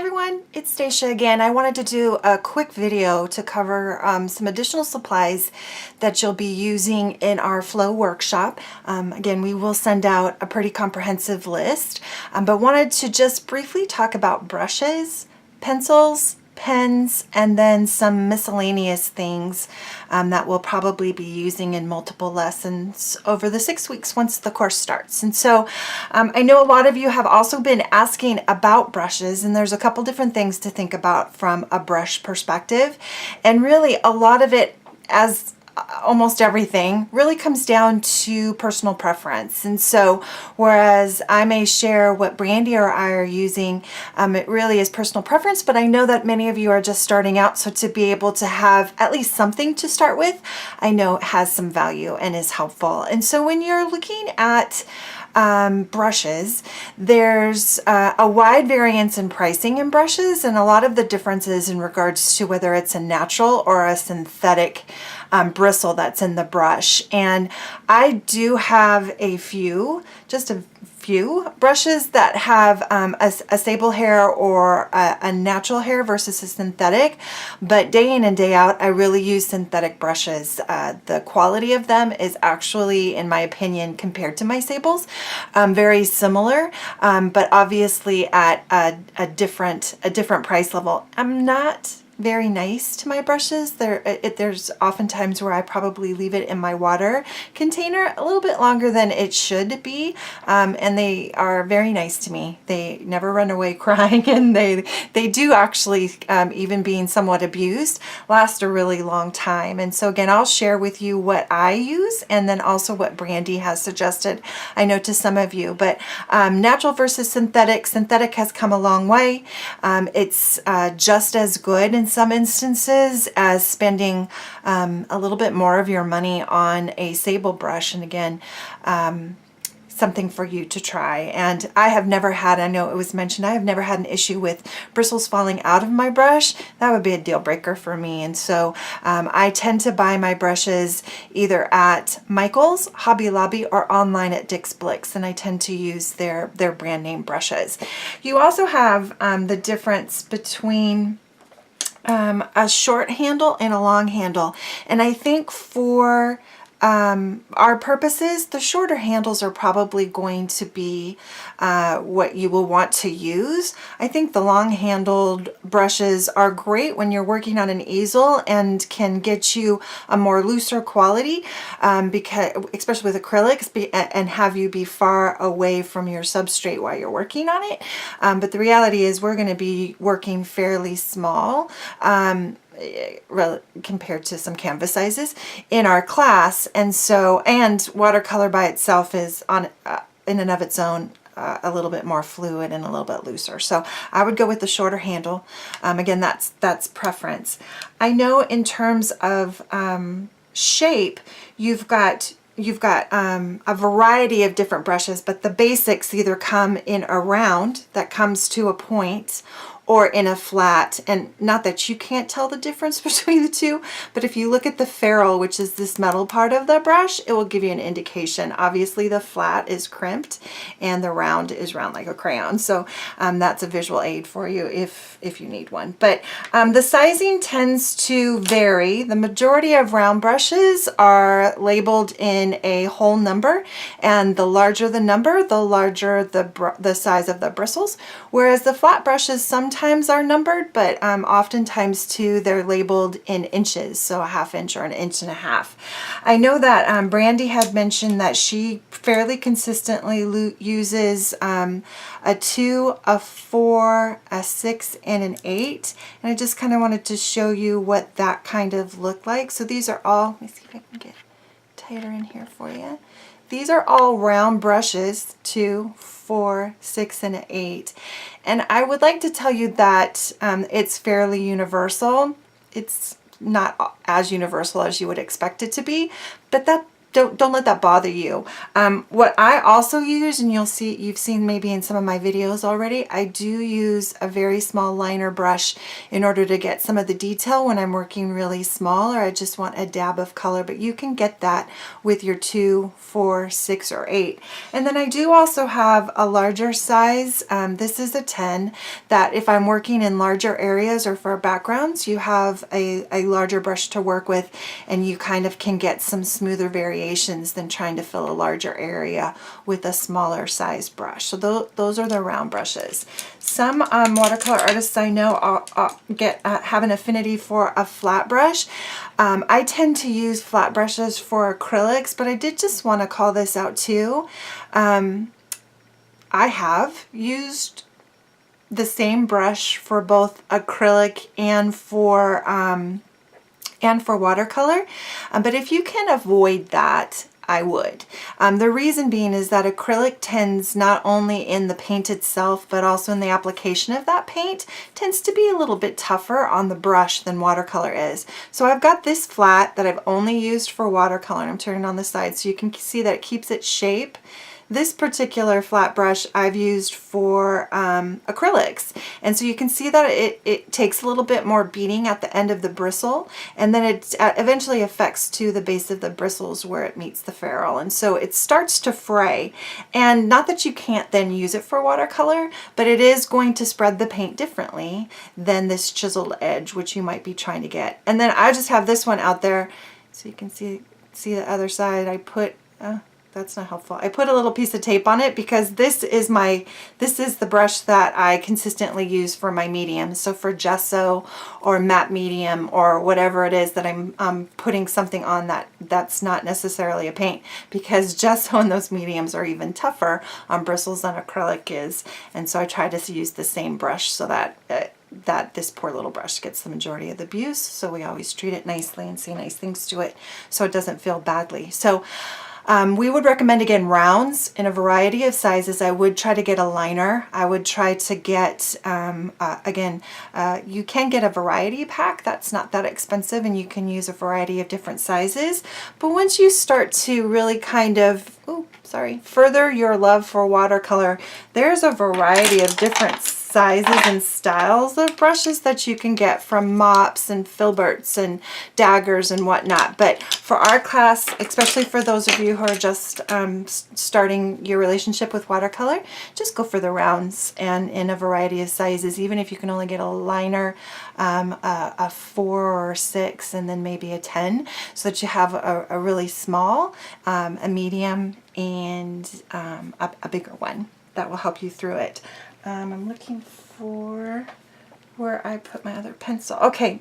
everyone, it's Stacia again. I wanted to do a quick video to cover some additional supplies that you'll be using in our flow workshop. Again, we will send out a pretty comprehensive list, but wanted to just briefly talk about brushes, pencils, pens, and then some miscellaneous things that we'll probably be using in multiple lessons over the 6 weeks once the course starts. And so I know a lot of you have also been asking about brushes, and there's a couple different things to think about from a brush perspective. And really a lot of it, as almost everything, really comes down to personal preference. And so whereas I may share what Brandy or I are using, it really is personal preference, but I know that many of you are just starting out, so to be able to have at least something to start with, I know it has some value and is helpful. And so when you're looking at brushes, there's a wide variance in pricing in brushes, and a lot of the differences in regards to whether it's a natural or a synthetic bristle that's in the brush. And I do have just a few brushes that have a sable hair or a natural hair versus a synthetic, but day in and day out I really use synthetic brushes. The quality of them is actually, in my opinion, compared to my sables, very similar, but obviously at a different price level. I'm not very nice to my brushes. There's often times where I probably leave it in my water container a little bit longer than it should be, and they are very nice to me. They never run away crying, and they do actually, even being somewhat abused, last a really long time. And so again, I'll share with you what I use and then also what Brandy has suggested, I know, to some of you. But natural versus synthetic. Synthetic has come a long way. It's just as good in some instances as spending a little bit more of your money on a sable brush. And again, something for you to try. And I have never had, I know it was mentioned, I have never had an issue with bristles falling out of my brush. That would be a deal breaker for me. And so I tend to buy my brushes either at Michael's, Hobby Lobby, or online at Dick's Blicks, and I tend to use their brand name brushes. You also have the difference between a short handle and a long handle, and I think for our purposes, the shorter handles are probably going to be what you will want to use. I think the long-handled brushes are great when you're working on an easel and can get you a more looser quality, because especially with acrylics, and have you be far away from your substrate while you're working on it. But the reality is we're going to be working fairly small, compared to some canvas sizes in our class, and so, and watercolor by itself is on in and of its own a little bit more fluid and a little bit looser. So I would go with the shorter handle. Again, that's preference. I know in terms of shape, you've got a variety of different brushes, but the basics either come in a round that comes to a point, or in a flat. And not that you can't tell the difference between the two, but if you look at the ferrule, which is this metal part of the brush, it will give you an indication. Obviously the flat is crimped and the round is round like a crayon. So that's a visual aid for you if you need one. But the sizing tends to vary. The majority of round brushes are labeled in a whole number, and the larger the number, the larger the size of the bristles, whereas the flat brushes sometimes are numbered, but oftentimes too they're labeled in inches, so a ½ inch or an inch and a half. I know that Brandy had mentioned that she fairly consistently uses a 2, a 4, a 6, and an 8, and I just kind of wanted to show you what that kind of looked like. So these are all, let me see if I can get tighter in here for you. These are all round brushes, 2, 4, 6, and 8. And I would like to tell you that it's fairly universal. It's not as universal as you would expect it to be, but don't let that bother you. What I also use, and you've seen maybe in some of my videos already, I do use a very small liner brush in order to get some of the detail when I'm working really small, or I just want a dab of color, but you can get that with your 2, 4, 6, or 8. And then I do also have a larger size. This is a 10, that if I'm working in larger areas or for backgrounds, you have a larger brush to work with, and you kind of can get some smoother variations than trying to fill a larger area with a smaller size brush. So those are the round brushes. Some watercolor artists I know have an affinity for a flat brush. I tend to use flat brushes for acrylics, but I did just want to call this out too. I have used the same brush for both acrylic and for watercolor, but if you can avoid that, I would. The reason being is that acrylic tends, not only in the paint itself, but also in the application of that paint, tends to be a little bit tougher on the brush than watercolor is. So I've got this flat that I've only used for watercolor, and I'm turning on the side so you can see that it keeps its shape. This particular flat brush I've used for acrylics, and so you can see that it takes a little bit more beating at the end of the bristle, and then it eventually affects to the base of the bristles where it meets the ferrule, and so it starts to fray. And not that you can't then use it for watercolor, but it is going to spread the paint differently than this chiseled edge, which you might be trying to get. And then I just have this one out there so you can see the other side. I put that's not helpful. I put a little piece of tape on it because this is the brush that I consistently use for my mediums. So for gesso or matte medium or whatever it is that I'm putting something on that's not necessarily a paint, because gesso and those mediums are even tougher on bristles than acrylic is. And so I try to use the same brush so that this poor little brush gets the majority of the abuse. So we always treat it nicely and say nice things to it so it doesn't feel badly. So we would recommend, again, rounds in a variety of sizes. I would try to get a liner. I would try to get, you can get a variety pack. That's not that expensive, and you can use a variety of different sizes. But once you start to really kind of, further your love for watercolor, there's a variety of different sizes and styles of brushes that you can get from mops and filberts and daggers and whatnot. But for our class, especially for those of you who are just starting your relationship with watercolor, just go for the rounds and in a variety of sizes. Even if you can only get a liner, a 4 or 6, and then maybe a 10, so that you have a really small, a medium, and a bigger one that will help you through it. I'm looking for where I put my other pencil. Okay,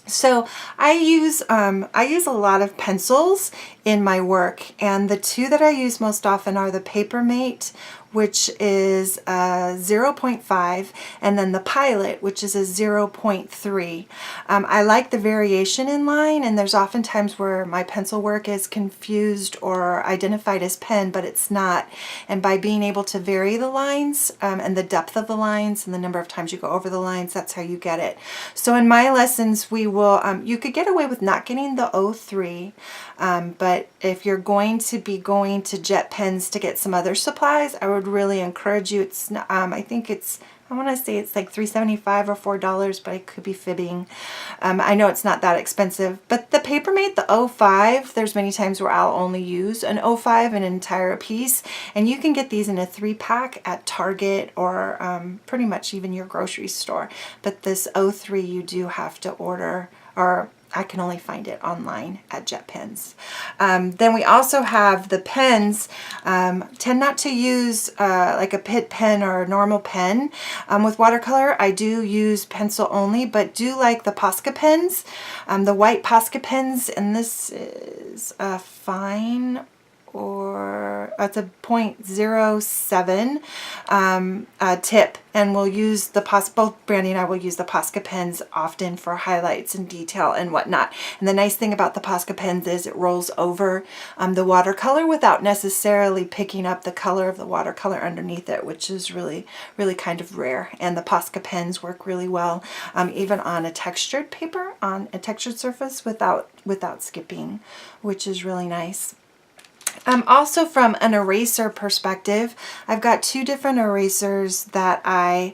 so I use a lot of pencils in my work, and the two that I use most often are the Papermate, which is a 0.5, and then the Pilot, which is a 0.3. I like the variation in line, and there's often times where my pencil work is confused or identified as pen, but it's not. And by being able to vary the lines and the depth of the lines and the number of times you go over the lines, that's how you get it. So in my lessons, we will, you could get away with not getting the 03, but if you're going to be going to Jet Pens to get some other supplies, I would really encourage you. It's I think I want to say it's like $3.75 or $4, but I could be fibbing. I know it's not that expensive, but the Papermate, the 05, there's many times where I'll only use an 05, an entire piece, and you can get these in a 3-pack at Target or pretty much even your grocery store. But this 03 you do have to order, or I can only find it online at Jet Pens. Then we also have the pens. Tend not to use like a Pitt pen or a normal pen. With watercolor, I do use pencil only, but do like the Posca pens, the white Posca pens, and this is a fine, or it's a 0.07 tip, and we'll use the both Brandy and I will use the Posca pens often for highlights and detail and whatnot. And the nice thing about the Posca pens is it rolls over the watercolor without necessarily picking up the color of the watercolor underneath it, which is really kind of rare. And the Posca pens work really well even on a textured paper, on a textured surface, without skipping, which is really nice. Also from an eraser perspective, I've got two different erasers that I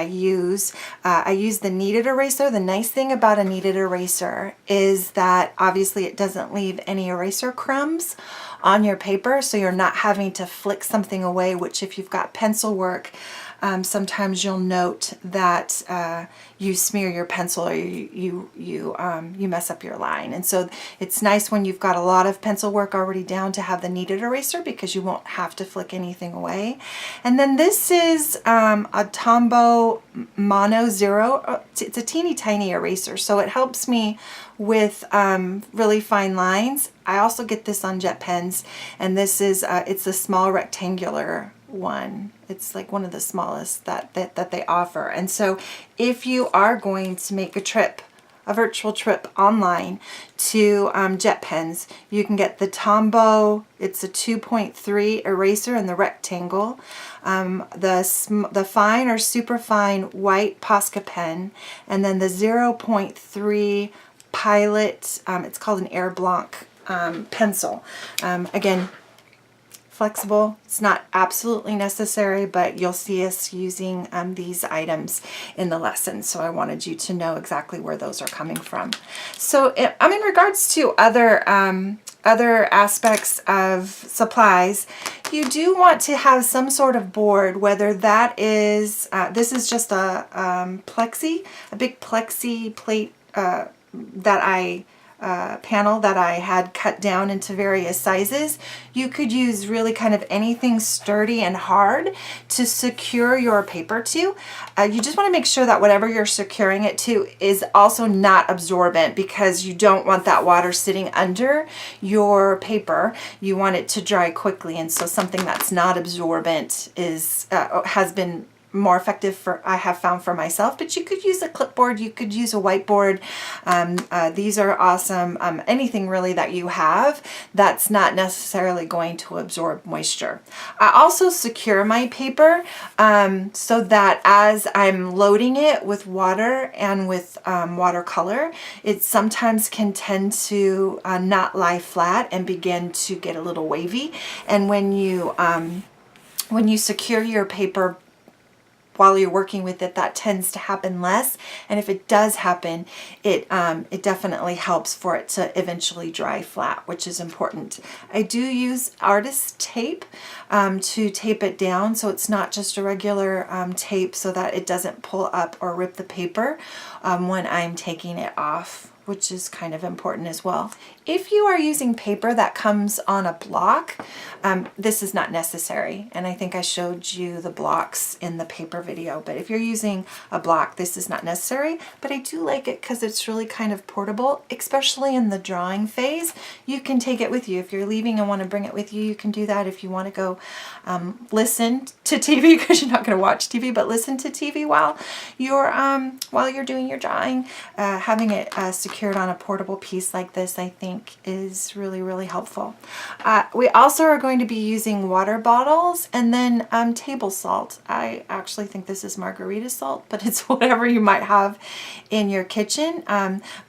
use. I use the kneaded eraser. The nice thing about a kneaded eraser is that obviously it doesn't leave any eraser crumbs on your paper, so you're not having to flick something away, which if you've got pencil work, sometimes you'll note that you smear your pencil or you mess up your line. And so it's nice when you've got a lot of pencil work already down to have the kneaded eraser, because you won't have to flick anything away. And then this is a Tombow Mono Zero. It's a teeny tiny eraser, so it helps me with really fine lines. I also get this on jet pens, and this is it's a small rectangular one. It's like one of the smallest that they offer. And so if you are going to make a trip, a virtual trip online to jet pens, you can get the Tombow. It's a 2.3 eraser in the rectangle, the fine or super fine white Posca pen, and then the 0.3 Pilot, it's called an Air Blanc pencil. Again, flexible. It's not absolutely necessary, but you'll see us using these items in the lesson. So I wanted you to know exactly where those are coming from. So in regards to other aspects of supplies, you do want to have some sort of board, whether that is, this is just a big plexi plate panel that I had cut down into various sizes. You could use really kind of anything sturdy and hard to secure your paper to. You just want to make sure that whatever you're securing it to is also not absorbent, because you don't want that water sitting under your paper. You want it to dry quickly, and so something that's not absorbent is has been more effective I have found for myself. But you could use a clipboard, you could use a whiteboard. These are awesome. Anything really that you have that's not necessarily going to absorb moisture. I also secure my paper so that as I'm loading it with water and with watercolor, it sometimes can tend to not lie flat and begin to get a little wavy. And when you secure your paper while you're working with it, that tends to happen less. And if it does happen, it definitely helps for it to eventually dry flat, which is important. I do use artist tape to tape it down, so it's not just a regular tape, so that it doesn't pull up or rip the paper when I'm taking it off, which is kind of important as well. If you are using paper that comes on a block, this is not necessary. And I think I showed you the blocks in the paper video, but if you're using a block, this is not necessary. But I do like it because it's really kind of portable, especially in the drawing phase. You can take it with you. If you're leaving and want to bring it with you, you can do that. If you want to go listen to TV, because you're not going to watch TV, but listen to TV while you're doing your drawing, having it secured on a portable piece like this, I think is really, really helpful. We also are going to be using water bottles, and then table salt. I actually think this is margarita salt, but it's whatever you might have in your kitchen.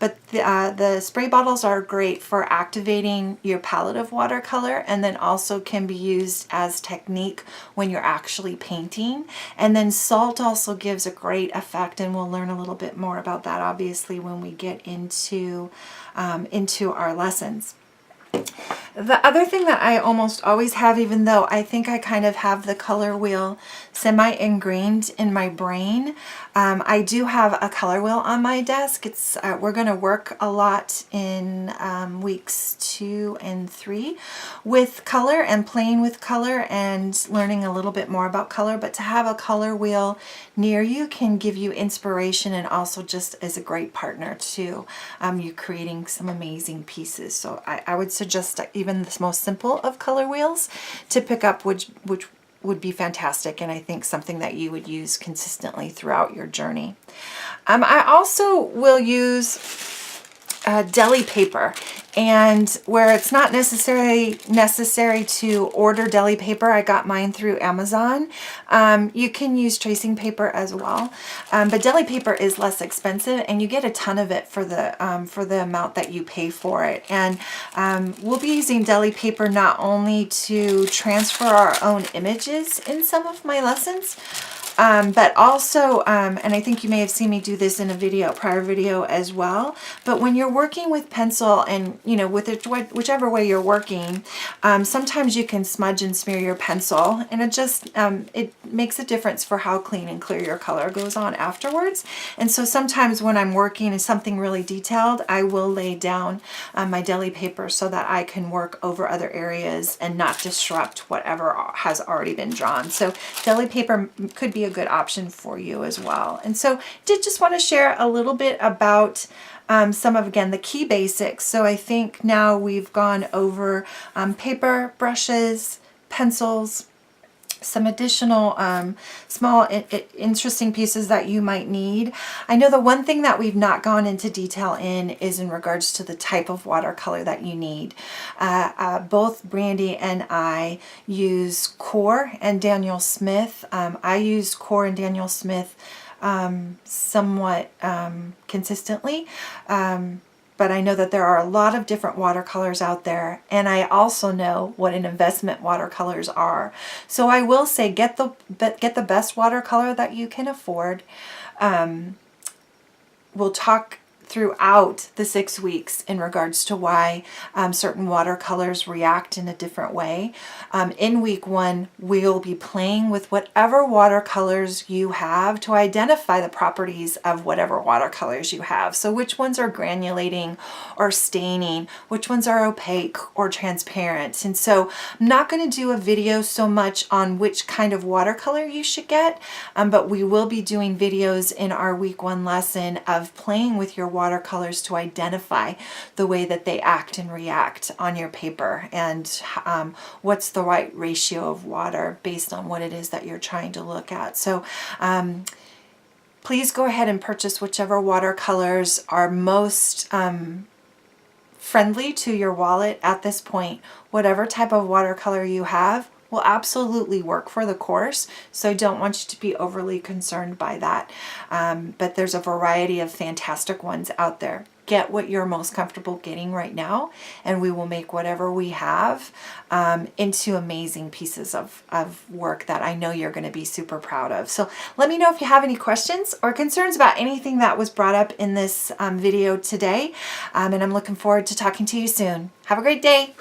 But the spray bottles are great for activating your palette of watercolor, and then also can be used as technique when you're actually painting. And then salt also gives a great effect, and we'll learn a little bit more about that obviously when we get into our lessons. The other thing that I almost always have, even though I think I kind of have the color wheel semi-ingrained in my brain, I do have a color wheel on my desk. It's we're going to work a lot in weeks 2 and 3 with color and playing with color and learning a little bit more about color. But to have a color wheel near you can give you inspiration, and also just as a great partner to you creating some amazing pieces. So I would suggest even the most simple of color wheels to pick up, which would be fantastic, and I think something that you would use consistently throughout your journey. I also will use deli paper, and where it's not necessary to order deli paper, I got mine through Amazon. You can use tracing paper as well, but deli paper is less expensive, and you get a ton of it for the amount that you pay for it. And we'll be using deli paper not only to transfer our own images in some of my lessons, but also, and I think you may have seen me do this in a prior video as well, but when you're working with pencil and, you know, with it, whichever way you're working, sometimes you can smudge and smear your pencil, and it just, it makes a difference for how clean and clear your color goes on afterwards. And so sometimes when I'm working in something really detailed, I will lay down my deli paper so that I can work over other areas and not disrupt whatever has already been drawn. So deli paper could be a good option for you as well. And so did just want to share a little bit about some of, again, the key basics. So I think now we've gone over paper, brushes, pencils, some additional small interesting pieces that you might need. I know the one thing that we've not gone into detail in is in regards to the type of watercolor that you need. Both Brandy and I use Core and Daniel Smith. I use Core and Daniel Smith somewhat consistently. But I know that there are a lot of different watercolors out there, and I also know what an investment watercolors are. So I will say get the best watercolor that you can afford. We'll talk throughout the 6 weeks in regards to why certain watercolors react in a different way. In week 1, we'll be playing with whatever watercolors you have to identify the properties of whatever watercolors you have. So which ones are granulating or staining, which ones are opaque or transparent. And so I'm not going to do a video so much on which kind of watercolor you should get, but we will be doing videos in our week 1 lesson of playing with your watercolors to identify the way that they act and react on your paper, and what's the right ratio of water based on what it is that you're trying to look at. So please go ahead and purchase whichever watercolors are most friendly to your wallet at this point. Whatever type of watercolor you have will absolutely work for the course, so I don't want you to be overly concerned by that. But there's a variety of fantastic ones out there. Get what you're most comfortable getting right now, and we will make whatever we have into amazing pieces of work that I know you're going to be super proud of. So let me know if you have any questions or concerns about anything that was brought up in this video today, and I'm looking forward to talking to you soon. Have a great day.